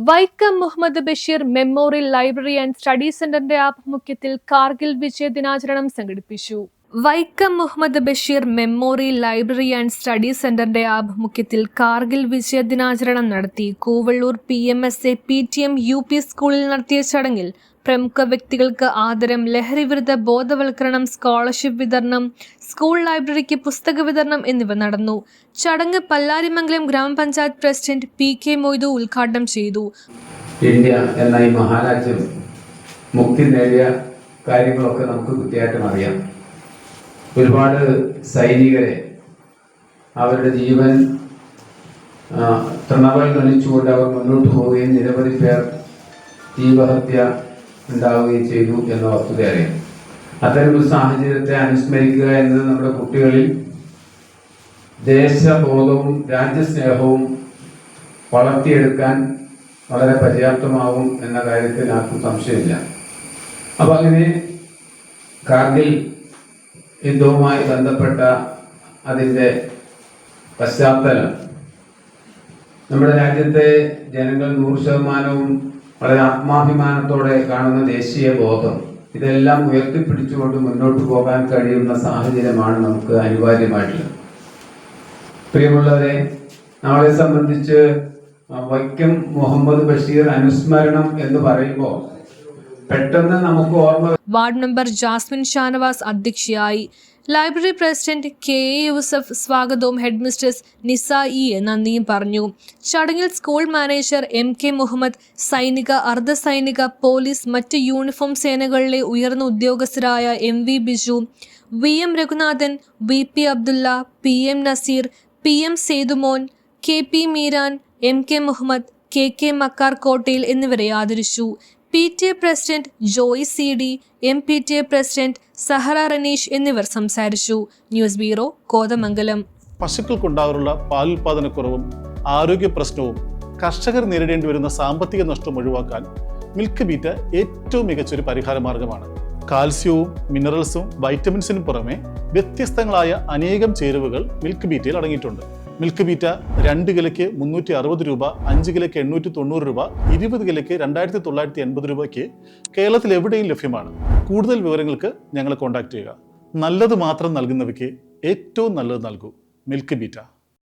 Vaikom Muhammad Basheer memorial library and study സെന്ററിന്റെ ആഭിമുഖ്യത്തിൽ കാർഗിൽ വിജയ ദിനാചരണം സംഘടിപ്പിച്ചു. Vaikom Muhammad Basheer memorial library and study സെന്ററിന്റെ ആഭിമുഖ്യത്തിൽ കാർഗിൽ വിജയ ദിനാചരണം നടത്തി. കൂവള്ളൂർ PMSA PTM UP സ്കൂളിൽ നടത്തിയ ചടങ്ങിൽ പ്രമുഖ വ്യക്തികൾക്ക് ആദരം, ലഹരിവിരുദ്ധ ബോധവൽക്കരണം, സ്കോളർഷിപ്പ് വിതരണം, സ്കൂൾ ലൈബ്രറിക്ക് പുസ്തക വിതരണം എന്നിവ നടന്നു. ചടങ്ങ് പല്ലാരിമംഗലം ഗ്രാമപഞ്ചായത്ത് പ്രസിഡന്റ് PK മൊയ്തു ഉദ്ഘാടനം ചെയ്തു. ഇന്ത്യ എന്ന ഈ മഹാരാജ്യം മുക്തി നേടിയ കാര്യങ്ങളൊക്കെ നമുക്ക് കൃത്യമായിട്ടും അറിയാം. ഒരുപാട് സൈനികരെ അവരുടെ ജീവൻ തൃണവൽ നണിച്ചുകൊണ്ട് അവർ മുന്നോട്ട് പോവുകയും നിരവധി പേർ ജീവഹത്യ ഉണ്ടാവുകയും ചെയ്തു എന്ന വസ്തുത അറിയാം. അത്തരമൊരു സാഹചര്യത്തെ അനുസ്മരിക്കുക എന്നത് നമ്മുടെ കുട്ടികളിൽ ദേശബോധവും രാജ്യസ്നേഹവും വളർത്തിയെടുക്കാൻ വളരെ പര്യാപ്തമാകും എന്ന കാര്യത്തിൽ ആർക്കും സംശയമില്ല. അപ്പോൾ അങ്ങനെ കാർഗിൽ യുദ്ധവുമായി ബന്ധപ്പെട്ട അതിൻ്റെ പശ്ചാത്തലം നമ്മുടെ രാജ്യത്തെ ജനങ്ങൾ 100% വളരെ ആത്മാഭിമാനത്തോടെ കാണുന്ന ദേശീയ ബോധം, ഇതെല്ലാം ഉയർത്തിപ്പിടിച്ചുകൊണ്ട് മുന്നോട്ട് പോകാൻ കഴിയുന്ന സാഹചര്യമാണ് നമുക്ക് അനിവാര്യമായിട്ടുള്ളത്. പ്രിയമുള്ളവരെ, നമ്മളെ സംബന്ധിച്ച് വൈക്കം മുഹമ്മദ് ബഷീർ അനുസ്മരണം എന്ന് പറയുമ്പോൾ പെട്ടെന്ന് നമുക്ക് ഓർമ്മ. വാർഡ് മെമ്പർ ജാസ്മിൻ ഷാനവാസ് അധ്യക്ഷയായി. ലൈബ്രറി പ്രസിഡന്റ് KA യൂസഫ് സ്വാഗതവും ഹെഡ്മിസ്ട്രസ് നിസ E നന്ദിയും പറഞ്ഞു. ചടങ്ങിൽ സ്കൂൾ മാനേജർ MK മുഹമ്മദ്, സൈനിക, അർദ്ധസൈനിക, പോലീസ്, മറ്റ് യൂണിഫോം സേനകളിലെ ഉയർന്ന ഉദ്യോഗസ്ഥരായ MV Biju, VM Raghunathan, VP Abdulla, PM Naseer, PM Sethumon, KP Meeran, MK Muhammad, KK Makkar കോട്ടയിൽ എന്നിവരെ ആദരിച്ചു. PTA president Joy CD, MPTA president Sahara Ranish എന്നിവർ സംസാരിച്ചു. News bureau, Kothamangalam. പശുക്കൾക്കുണ്ടാകാറുള്ള പാലുൽപാദനക്കുറവും ആരോഗ്യ പ്രശ്നവും കർഷകർ നേരിടേണ്ടി വരുന്ന സാമ്പത്തിക നഷ്ടം ഒഴിവാക്കാൻ മിൽക്ക് ബീറ്റ ഏറ്റവും മികച്ചൊരു പരിഹാര മാർഗമാണ്. കാൽസ്യവും മിനറൽസും വൈറ്റമിൻസിനും പുറമെ വ്യത്യസ്തങ്ങളായ അനേകം ചേരുവകൾ മിൽക്ക് ബീറ്റയിൽ അടങ്ങിയിട്ടുണ്ട്. മിൽക്ക് ബീറ്റ 2 കിലോയ്ക്ക് 360 രൂപ, 5 കിലോയ്ക്ക് 890 രൂപ, 20 കിലോയ്ക്ക് 2980 രൂപയ്ക്ക് കേരളത്തിൽ എവിടെയും ലഭ്യമാണ്. കൂടുതൽ വിവരങ്ങൾക്ക് ഞങ്ങളെ കോൺടാക്ട് ചെയ്യുക. നല്ലത് മാത്രം നൽകുന്നവയ്ക്ക് ഏറ്റവും നല്ലത് നൽകൂ. Milk beta.